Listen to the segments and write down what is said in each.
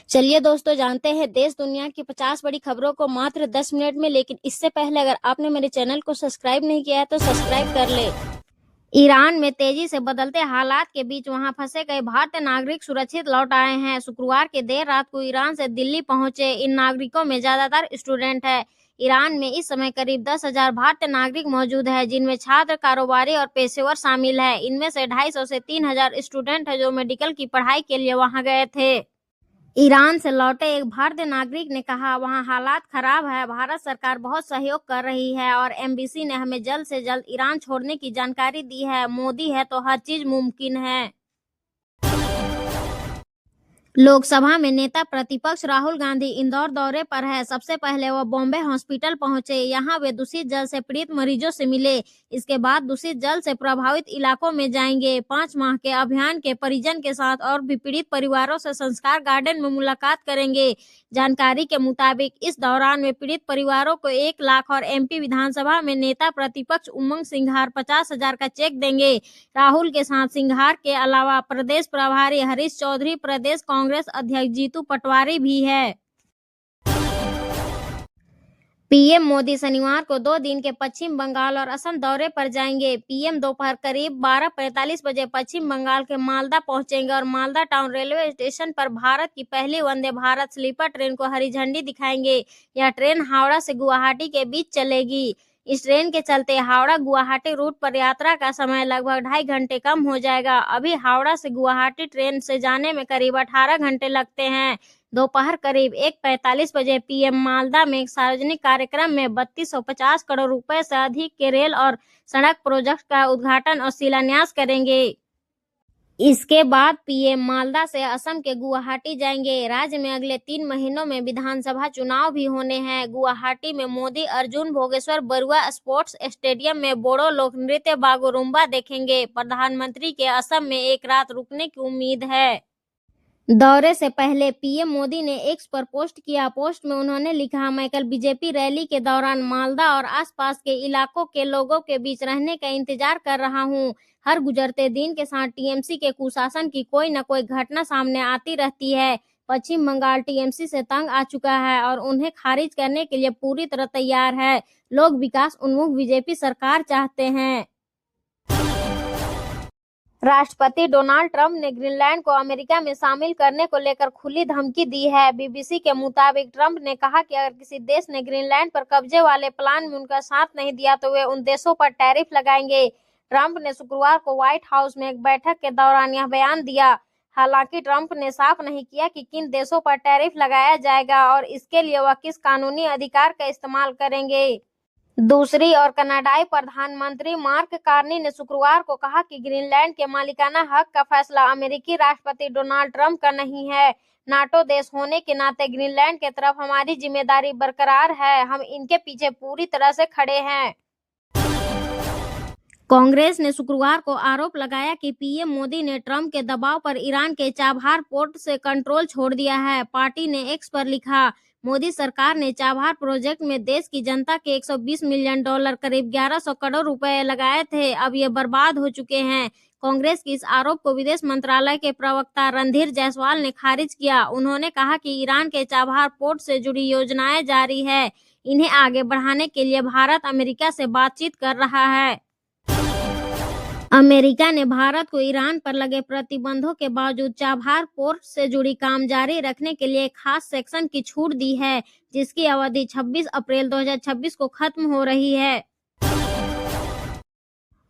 चलिए दोस्तों, जानते हैं देश दुनिया की 50 बड़ी खबरों को मात्र 10 मिनट में। लेकिन इससे पहले अगर आपने मेरे चैनल को सब्सक्राइब नहीं किया है तो सब्सक्राइब कर ले। ईरान में तेजी से बदलते हालात के बीच वहां फंसे गए भारतीय नागरिक सुरक्षित लौट आए हैं। शुक्रवार की देर रात को ईरान से दिल्ली पहुंचे इन नागरिकों में ज्यादातर स्टूडेंट है। ईरान में इस समय करीब 10,000 भारतीय नागरिक मौजूद है, जिनमें छात्र, कारोबारी और पेशेवर शामिल है। इनमें से 250 से 3,000 स्टूडेंट है जो मेडिकल की पढ़ाई के लिए वहां गए थे। ईरान से लौटे एक भारतीय नागरिक ने कहा, वहां हालात खराब है, भारत सरकार बहुत सहयोग कर रही है और एम्बेसी ने हमें जल्द से जल्द ईरान छोड़ने की जानकारी दी है। मोदी है तो हर चीज मुमकिन है। लोकसभा में नेता प्रतिपक्ष राहुल गांधी इंदौर दौरे पर है। सबसे पहले वो बॉम्बे हॉस्पिटल पहुंचे। यहां वे दूषित जल से पीड़ित मरीजों से मिले। इसके बाद दूषित जल से प्रभावित इलाकों में जाएंगे। 5 माह के अभियान के परिजन के साथ और भी पीड़ित परिवारों से संस्कार गार्डन में मुलाकात करेंगे। जानकारी के मुताबिक इस दौरान वे पीड़ित परिवारों को 1 लाख और एमपी विधानसभा में नेता प्रतिपक्ष उमंग सिंघार 50,000 का चेक देंगे। राहुल के साथ सिंघार के अलावा प्रदेश प्रभारी हरीश चौधरी, प्रदेश कांग्रेस अध्यक्ष जीतू पटवारी भी है। पीएम मोदी शनिवार को 2 दिन के पश्चिम बंगाल और असम दौरे पर जाएंगे। पीएम दोपहर करीब 12:45 बजे पश्चिम बंगाल के मालदा पहुंचेंगे और मालदा टाउन रेलवे स्टेशन पर भारत की पहली वंदे भारत स्लीपर ट्रेन को हरी झंडी दिखाएंगे। यह ट्रेन हावड़ा से गुवाहाटी के बीच चलेगी। इस ट्रेन के चलते हावड़ा गुवाहाटी रूट पर यात्रा का समय लगभग 2.5 घंटे कम हो जाएगा। अभी हावड़ा से गुवाहाटी ट्रेन से जाने में करीब 18 घंटे लगते हैं। दोपहर करीब 1:45 बजे पीएम मालदा में एक सार्वजनिक कार्यक्रम में 3250 करोड़ रुपए से अधिक के रेल और सड़क प्रोजेक्ट का उद्घाटन और शिलान्यास करेंगे। इसके बाद पीएम मालदा से असम के गुवाहाटी जाएंगे। राज्य में अगले 3 महीनों में विधानसभा चुनाव भी होने हैं। गुवाहाटी में मोदी अर्जुन भोगेश्वर बरुआ स्पोर्ट्स स्टेडियम में बोडो लोक नृत्य बागुरुम्बा देखेंगे। प्रधानमंत्री के असम में एक रात रुकने की उम्मीद है। दौरे से पहले पीएम मोदी ने एक्स पर पोस्ट किया। पोस्ट में उन्होंने लिखा, मैं कल बीजेपी रैली के दौरान मालदा और आसपास के इलाकों के लोगों के बीच रहने का इंतजार कर रहा हूं। हर गुजरते दिन के साथ टीएमसी के कुशासन की कोई न कोई घटना सामने आती रहती है। पश्चिम बंगाल टीएमसी से तंग आ चुका है और उन्हें खारिज करने के लिए पूरी तरह तैयार है। लोग विकास उन्मुख बीजेपी सरकार चाहते हैं। राष्ट्रपति डोनाल्ड ट्रंप ने ग्रीनलैंड को अमेरिका में शामिल करने को लेकर खुली धमकी दी है। बीबीसी के मुताबिक ट्रंप ने कहा कि अगर किसी देश ने ग्रीनलैंड पर कब्जे वाले प्लान में उनका साथ नहीं दिया तो वे उन देशों पर टैरिफ लगाएंगे। ट्रंप ने शुक्रवार को व्हाइट हाउस में एक बैठक के दौरान यह बयान दिया। हालांकि ट्रंप ने साफ नहीं किया कि किन देशों पर टैरिफ लगाया जाएगा और इसके लिए वह किस कानूनी अधिकार का इस्तेमाल करेंगे। दूसरी ओर कनाडाई प्रधानमंत्री मार्क कार्नी ने शुक्रवार को कहा कि ग्रीनलैंड के मालिकाना हक का फैसला अमेरिकी राष्ट्रपति डोनाल्ड ट्रंप का नहीं है। नाटो देश होने के नाते ग्रीनलैंड के तरफ हमारी जिम्मेदारी बरकरार है। हम इनके पीछे पूरी तरह से खड़े हैं। कांग्रेस ने शुक्रवार को आरोप लगाया कि पीएम मोदी ने ट्रंप के दबाव पर ईरान के चाबहार पोर्ट से कंट्रोल छोड़ दिया है। पार्टी ने एक्स पर लिखा, मोदी सरकार ने चाबहार प्रोजेक्ट में देश की जनता के 120 मिलियन डॉलर करीब 1100 करोड़ रुपए लगाए थे। अब ये बर्बाद हो चुके हैं। कांग्रेस के इस आरोप को विदेश मंत्रालय के प्रवक्ता रणधीर जायसवाल ने खारिज किया। उन्होंने कहा कि ईरान के चाबहार पोर्ट से जुड़ी योजनाएं जारी है। इन्हें आगे बढ़ाने के लिए भारत अमेरिका से बातचीत कर रहा है। अमेरिका ने भारत को ईरान पर लगे प्रतिबंधों के बावजूद चाबहार पोर्ट से जुड़ी काम जारी रखने के लिए एक खास सेक्शन की छूट दी है, जिसकी अवधि 26 अप्रैल 2026 को खत्म हो रही है।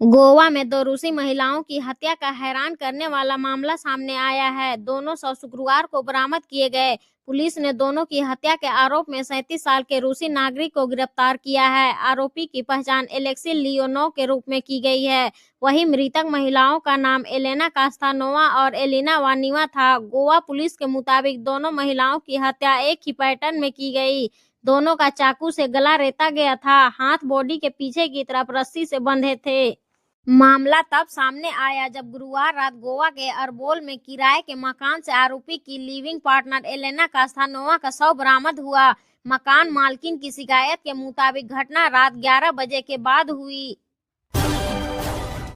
गोवा में 2 रूसी महिलाओं की हत्या का हैरान करने वाला मामला सामने आया है। दोनों शव शुक्रवार को बरामद किए गए। पुलिस ने दोनों की हत्या के आरोप में 37 साल के रूसी नागरिक को गिरफ्तार किया है। आरोपी की पहचान एलेक्सी लियोनोव के रूप में की गई है। वहीं मृतक महिलाओं का नाम एलेना कास्तानोवा और एलिना वानिवा था। गोवा पुलिस के मुताबिक दोनों महिलाओं की हत्या एक ही पैटर्न में की गई। दोनों का चाकू से गला रेता गया था। हाथ बॉडी के पीछे की तरफ रस्सी से बंधे थे। मामला तब सामने आया जब गुरुवार रात गोवा के अरबोल में किराए के मकान से आरोपी की लिविंग पार्टनर एलेना कास्तानोवा का शव बरामद हुआ। मकान मालकिन की शिकायत के मुताबिक घटना रात 11 बजे के बाद हुई।